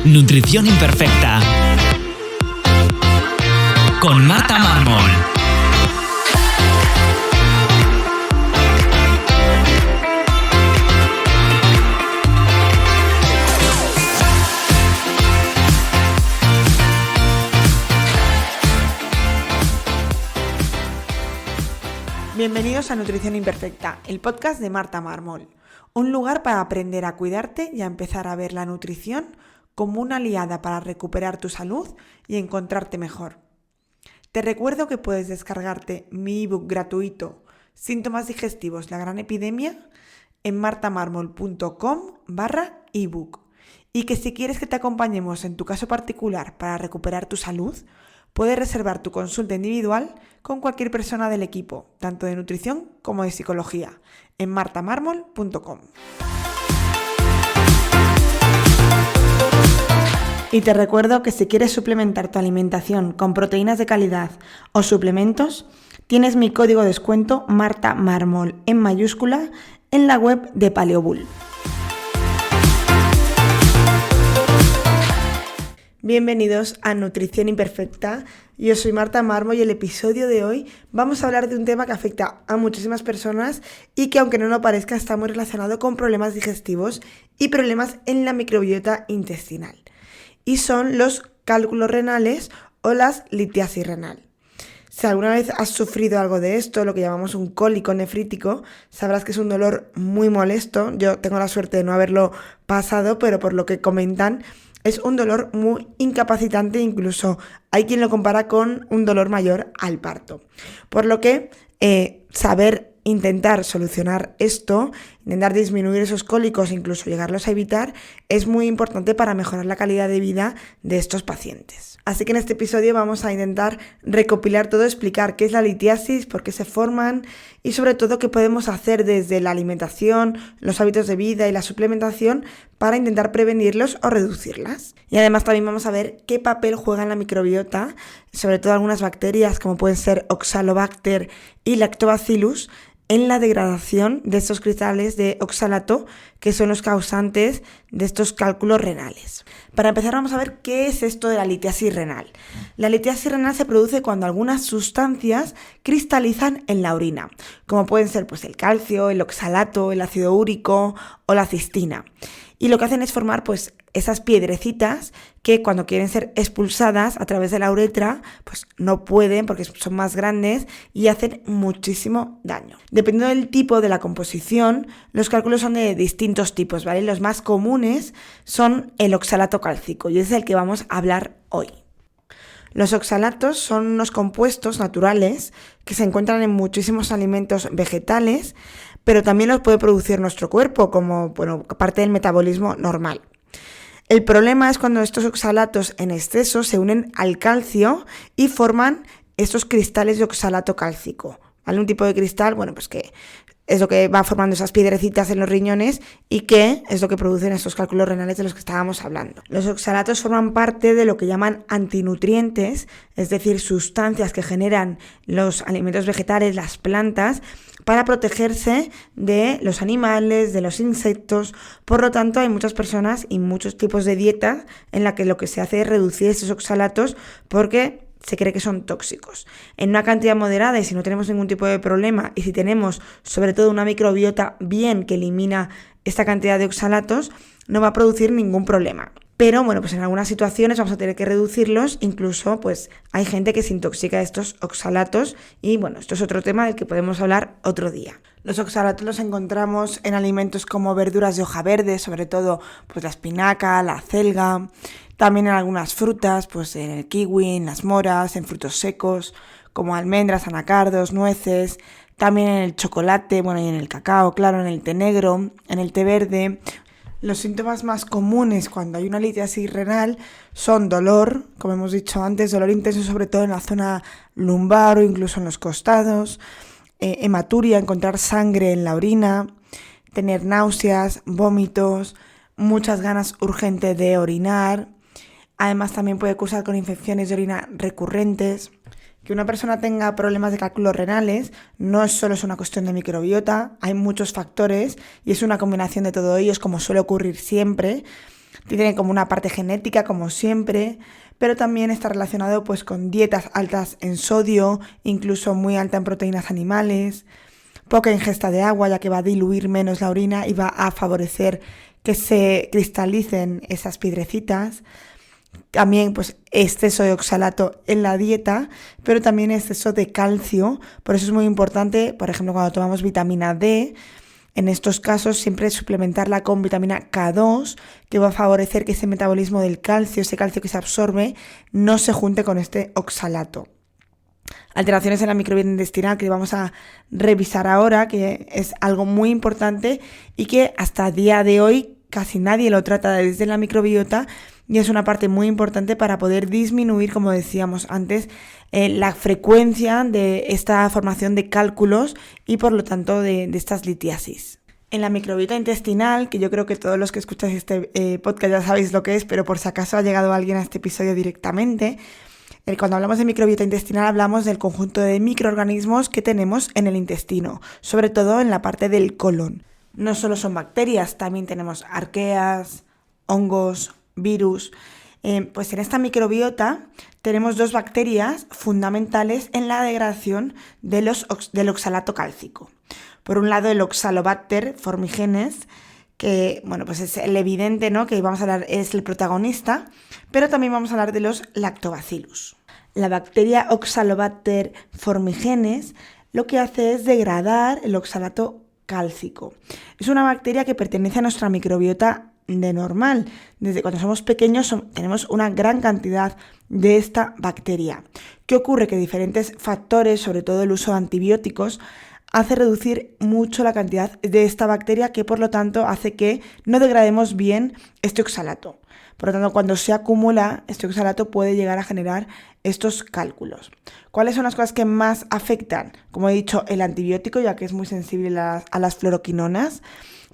Nutrición Imperfecta con Marta Mármol. Bienvenidos a Nutrición Imperfecta, el podcast de Marta Mármol. Un lugar para aprender a cuidarte y a empezar a ver la nutrición como una aliada para recuperar tu salud y encontrarte mejor. Te recuerdo que puedes descargarte mi ebook gratuito Síntomas digestivos, la gran epidemia en martamarmol.com/ebook y que si quieres que te acompañemos en tu caso particular para recuperar tu salud, puedes reservar tu consulta individual con cualquier persona del equipo, tanto de nutrición como de psicología, en martamarmol.com. Y te recuerdo que si quieres suplementar tu alimentación con proteínas de calidad o suplementos, tienes mi código de descuento MartaMármol en mayúscula en la web de Paleobull. Bienvenidos a Nutrición Imperfecta. Yo soy Marta Mármol y el episodio de hoy vamos a hablar de un tema que afecta a muchísimas personas y que, aunque no lo parezca, está muy relacionado con problemas digestivos y problemas en la microbiota intestinal. Y son los cálculos renales o la litiasis renal. Si alguna vez has sufrido algo de esto, lo que llamamos un cólico nefrítico, sabrás que es un dolor muy molesto. Yo tengo la suerte de no haberlo pasado, pero por lo que comentan, es un dolor muy incapacitante, incluso hay quien lo compara con un dolor mayor al parto. Por lo que intentar solucionar esto, intentar disminuir esos cólicos, incluso llegarlos a evitar, es muy importante para mejorar la calidad de vida de estos pacientes. Así que en este episodio vamos a intentar recopilar todo, explicar qué es la litiasis, por qué se forman y sobre todo qué podemos hacer desde la alimentación, los hábitos de vida y la suplementación para intentar prevenirlos o reducirlas. Y además también vamos a ver qué papel juega en la microbiota, sobre todo algunas bacterias como pueden ser Oxalobacter y Lactobacillus, en la degradación de estos cristales de oxalato que son los causantes de estos cálculos renales. Para empezar vamos a ver qué es esto de la litiasis renal. La litiasis renal se produce cuando algunas sustancias cristalizan en la orina, como pueden ser el calcio, el oxalato, el ácido úrico o la cistina. Y lo que hacen es formar esas piedrecitas que cuando quieren ser expulsadas a través de la uretra, no pueden porque son más grandes y hacen muchísimo daño. Dependiendo del tipo de la composición, los cálculos son de distintos tipos, ¿vale? Los más comunes son el oxalato cálcico y es el que vamos a hablar hoy. Los oxalatos son unos compuestos naturales que se encuentran en muchísimos alimentos vegetales, pero también los puede producir nuestro cuerpo como parte del metabolismo normal. El problema es cuando estos oxalatos en exceso se unen al calcio y forman estos cristales de oxalato cálcico, ¿vale? Un tipo de cristal, que es lo que va formando esas piedrecitas en los riñones y que es lo que producen estos cálculos renales de los que estábamos hablando. Los oxalatos forman parte de lo que llaman antinutrientes, es decir, sustancias que generan los alimentos vegetales, las plantas, para protegerse de los animales, de los insectos. Por lo tanto, hay muchas personas y muchos tipos de dieta en la que lo que se hace es reducir esos oxalatos porque se cree que son tóxicos. En una cantidad moderada y si no tenemos ningún tipo de problema y si tenemos sobre todo una microbiota bien que elimina esta cantidad de oxalatos, no va a producir ningún problema. Pero en algunas situaciones vamos a tener que reducirlos, incluso hay gente que se intoxica de estos oxalatos y esto es otro tema del que podemos hablar otro día. Los oxalatos los encontramos en alimentos como verduras de hoja verde, sobre todo la espinaca, la acelga, también en algunas frutas, en el kiwi, en las moras, en frutos secos como almendras, anacardos, nueces, también en el chocolate, y en el cacao, claro, en el té negro, en el té verde. Los síntomas más comunes cuando hay una litiasis renal son dolor, como hemos dicho antes, dolor intenso sobre todo en la zona lumbar o incluso en los costados, hematuria, encontrar sangre en la orina, tener náuseas, vómitos, muchas ganas urgentes de orinar. Además también puede cursar con infecciones de orina recurrentes. Que una persona tenga problemas de cálculos renales no solo es una cuestión de microbiota, hay muchos factores y es una combinación de todo ellos, como suele ocurrir siempre. Tiene como una parte genética, como siempre, pero también está relacionado pues con dietas altas en sodio, incluso muy alta en proteínas animales, poca ingesta de agua, ya que va a diluir menos la orina y va a favorecer que se cristalicen esas piedrecitas. También pues exceso de oxalato en la dieta, pero también exceso de calcio. Por eso es muy importante, por ejemplo, cuando tomamos vitamina D, en estos casos siempre suplementarla con vitamina K2, que va a favorecer que ese metabolismo del calcio, ese calcio que se absorbe, no se junte con este oxalato. Alteraciones en la microbiota intestinal que vamos a revisar ahora, que es algo muy importante y que hasta el día de hoy casi nadie lo trata desde la microbiota, y es una parte muy importante para poder disminuir, como decíamos antes, la frecuencia de esta formación de cálculos y por lo tanto de estas litiasis. En la microbiota intestinal, que yo creo que todos los que escucháis este podcast ya sabéis lo que es, pero por si acaso ha llegado alguien a este episodio directamente, cuando hablamos de microbiota intestinal hablamos del conjunto de microorganismos que tenemos en el intestino, sobre todo en la parte del colon. No solo son bacterias, también tenemos arqueas, hongos, virus. Pues en esta microbiota tenemos dos bacterias fundamentales en la degradación del oxalato cálcico. Por un lado, el Oxalobacter formigenes, que bueno, pues es el evidente, ¿no?, que vamos a hablar, es el protagonista, pero también vamos a hablar de los lactobacillus. La bacteria Oxalobacter formigenes lo que hace es degradar el oxalato cálcico. Es una bacteria que pertenece a nuestra microbiota de normal. Desde cuando somos pequeños tenemos una gran cantidad de esta bacteria. ¿Qué ocurre? Que diferentes factores, sobre todo el uso de antibióticos, hace reducir mucho la cantidad de esta bacteria, que por lo tanto hace que no degrademos bien este oxalato. Por lo tanto, cuando se acumula, este oxalato puede llegar a generar estos cálculos. ¿Cuáles son las cosas que más afectan? Como he dicho, el antibiótico, ya que es muy sensible a las fluoroquinonas,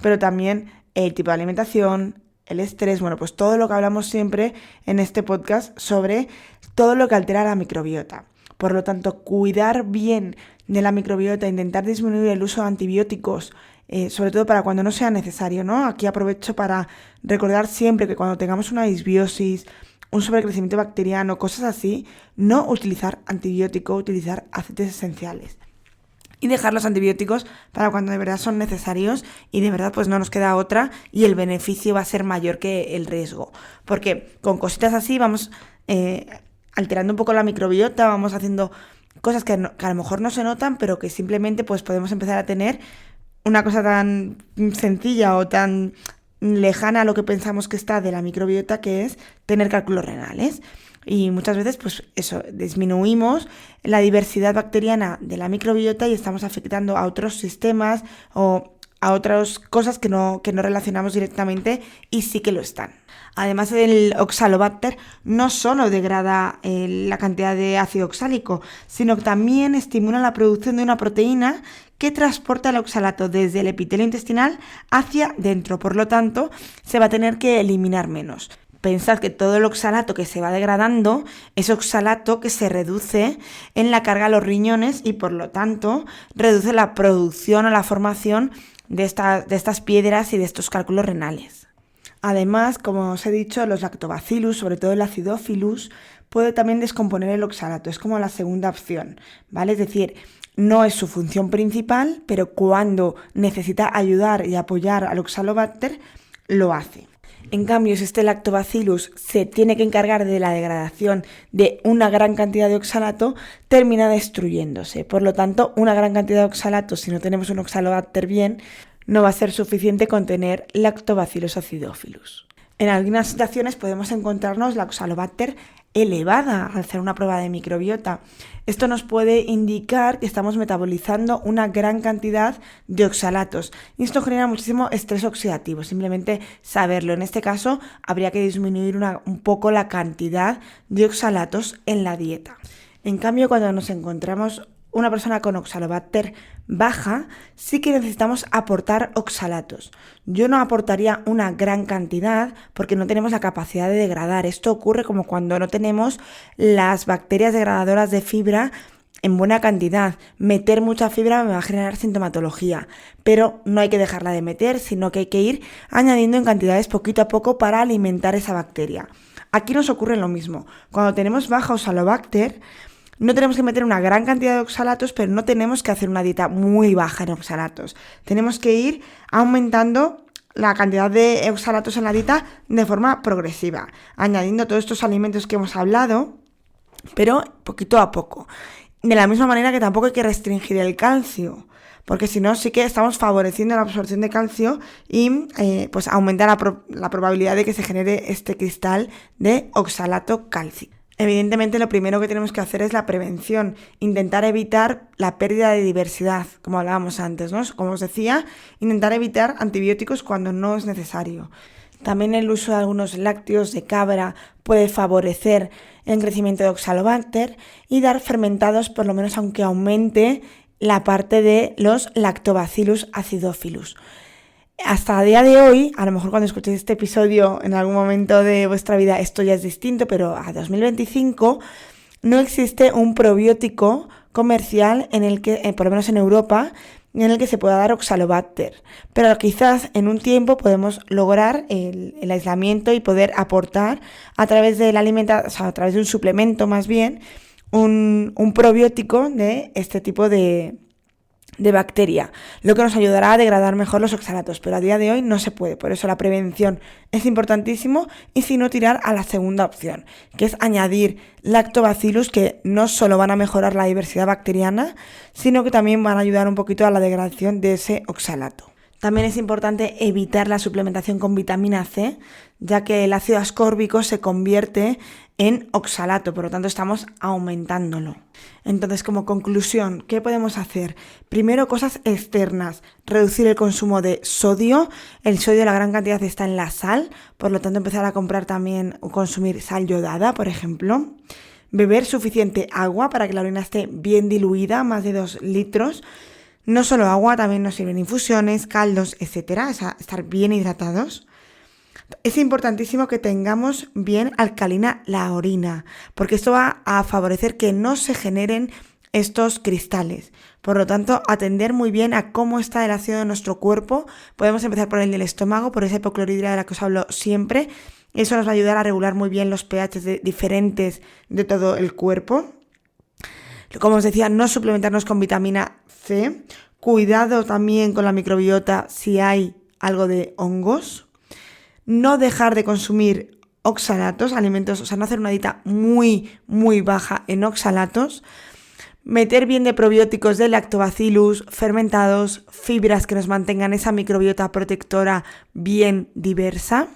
pero también el tipo de alimentación, el estrés, bueno, pues todo lo que hablamos siempre en este podcast sobre todo lo que altera la microbiota. Por lo tanto, cuidar bien de la microbiota, intentar disminuir el uso de antibióticos, sobre todo para cuando no sea necesario, ¿no? Aquí aprovecho para recordar siempre que cuando tengamos una disbiosis, un sobrecrecimiento bacteriano, cosas así, no utilizar antibiótico, utilizar aceites esenciales. Y dejar los antibióticos para cuando de verdad son necesarios y de verdad pues no nos queda otra y el beneficio va a ser mayor que el riesgo. Porque con cositas así vamos alterando un poco la microbiota, vamos haciendo cosas que a lo mejor no se notan, pero que simplemente pues podemos empezar a tener una cosa tan sencilla o tan lejana a lo que pensamos que está de la microbiota, que es tener cálculos renales. Y muchas veces, pues eso, disminuimos la diversidad bacteriana de la microbiota y estamos afectando a otros sistemas o a otras cosas que no relacionamos directamente y sí que lo están. Además, el Oxalobacter no solo degrada la cantidad de ácido oxálico, sino que también estimula la producción de una proteína que transporta el oxalato desde el epitelio intestinal hacia dentro. Por lo tanto, se va a tener que eliminar menos. Pensad que todo el oxalato que se va degradando es oxalato que se reduce en la carga a los riñones y por lo tanto reduce la producción o la formación de estas piedras y de estos cálculos renales. Además, como os he dicho, los lactobacillus, sobre todo el acidophilus, puede también descomponer el oxalato, es como la segunda opción, ¿vale? Es decir, no es su función principal, pero cuando necesita ayudar y apoyar al Oxalobacter, lo hace. En cambio, si este lactobacillus se tiene que encargar de la degradación de una gran cantidad de oxalato, termina destruyéndose. Por lo tanto, una gran cantidad de oxalato, si no tenemos un Oxalobacter bien, no va a ser suficiente con tener Lactobacillus acidophilus. En algunas situaciones podemos encontrarnos la Oxalobacter elevada al hacer una prueba de microbiota. Esto nos puede indicar que estamos metabolizando una gran cantidad de oxalatos y esto genera muchísimo estrés oxidativo, simplemente saberlo. En este caso habría que disminuir un poco la cantidad de oxalatos en la dieta. En cambio, cuando nos encontramos una persona con Oxalobacter baja, sí que necesitamos aportar oxalatos. Yo no aportaría una gran cantidad porque no tenemos la capacidad de degradar. Esto ocurre como cuando no tenemos las bacterias degradadoras de fibra en buena cantidad. Meter mucha fibra me va a generar sintomatología, pero no hay que dejarla de meter, sino que hay que ir añadiendo en cantidades poquito a poco para alimentar esa bacteria. Aquí nos ocurre lo mismo. Cuando tenemos baja Oxalobacter, no tenemos que meter una gran cantidad de oxalatos, pero no tenemos que hacer una dieta muy baja en oxalatos. Tenemos que ir aumentando la cantidad de oxalatos en la dieta de forma progresiva, añadiendo todos estos alimentos que hemos hablado, pero poquito a poco. De la misma manera que tampoco hay que restringir el calcio, porque si no sí que estamos favoreciendo la absorción de calcio y pues aumenta la probabilidad de que se genere este cristal de oxalato cálcico. Evidentemente lo primero que tenemos que hacer es la prevención, intentar evitar la pérdida de diversidad, como hablábamos antes, ¿no? Como os decía, intentar evitar antibióticos cuando no es necesario. También el uso de algunos lácteos de cabra puede favorecer el crecimiento de Oxalobacter y dar fermentados, por lo menos aunque aumente la parte de los Lactobacillus acidophilus. Hasta el día de hoy, a lo mejor cuando escuchéis este episodio en algún momento de vuestra vida esto ya es distinto, pero a 2025 no existe un probiótico comercial en el que, por lo menos en Europa, en el que se pueda dar Oxalobacter. Pero quizás en un tiempo podemos lograr el aislamiento y poder aportar a través de la alimentación, o sea, a través de un suplemento más bien, un probiótico de este tipo de bacteria, lo que nos ayudará a degradar mejor los oxalatos, pero a día de hoy no se puede, por eso la prevención es importantísimo y si no tirar a la segunda opción, que es añadir lactobacillus que no solo van a mejorar la diversidad bacteriana, sino que también van a ayudar un poquito a la degradación de ese oxalato. También es importante evitar la suplementación con vitamina C, ya que el ácido ascórbico se convierte en oxalato, por lo tanto estamos aumentándolo. Entonces, como conclusión, ¿qué podemos hacer? Primero, cosas externas, reducir el consumo de sodio. El sodio, la gran cantidad está en la sal, por lo tanto empezar a comprar también o consumir sal yodada, por ejemplo. Beber suficiente agua para que la orina esté bien diluida, más de 2 litros. No solo agua, también nos sirven infusiones, caldos, etcétera, estar bien hidratados. Es importantísimo que tengamos bien alcalina la orina, porque esto va a favorecer que no se generen estos cristales. Por lo tanto, atender muy bien a cómo está el ácido de nuestro cuerpo. Podemos empezar por el del estómago, por esa hipocloridria de la que os hablo siempre. Eso nos va a ayudar a regular muy bien los pH diferentes de todo el cuerpo. Como os decía, no suplementarnos con vitamina C. Cuidado también con la microbiota si hay algo de hongos. No dejar de consumir oxalatos, alimentos, o sea, no hacer una dieta muy, muy baja en oxalatos. Meter bien de probióticos de lactobacillus, fermentados, fibras que nos mantengan esa microbiota protectora bien diversa.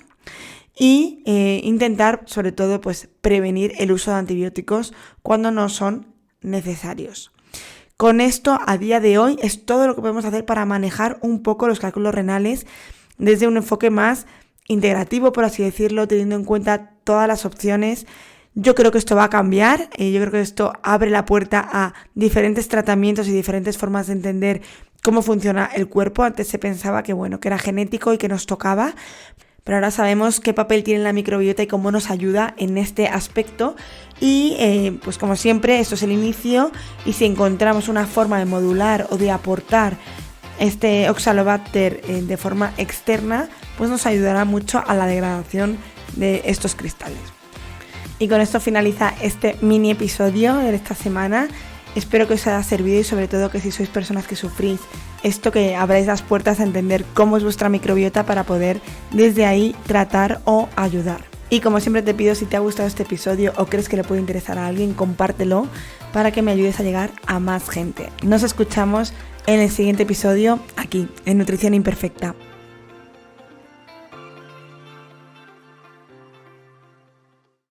Y intentar, sobre todo, pues prevenir el uso de antibióticos cuando no son necesarios. Con esto, a día de hoy, es todo lo que podemos hacer para manejar un poco los cálculos renales desde un enfoque más integrativo, por así decirlo, teniendo en cuenta todas las opciones. Yo creo que esto va a cambiar, yo creo que esto abre la puerta a diferentes tratamientos y diferentes formas de entender cómo funciona el cuerpo. Antes se pensaba que era genético y que nos tocaba, pero ahora sabemos qué papel tiene la microbiota y cómo nos ayuda en este aspecto. Y pues como siempre, esto es el inicio, y si encontramos una forma de modular o de aportar este Oxalobacter de forma externa, pues nos ayudará mucho a la degradación de estos cristales. Y con esto finaliza este mini episodio de esta semana. Espero que os haya servido y sobre todo que si sois personas que sufrís esto, que abráis las puertas a entender cómo es vuestra microbiota para poder desde ahí tratar o ayudar. Y como siempre te pido, si te ha gustado este episodio o crees que le puede interesar a alguien, compártelo para que me ayudes a llegar a más gente. Nos escuchamos en el siguiente episodio aquí, en Nutrición Imperfecta.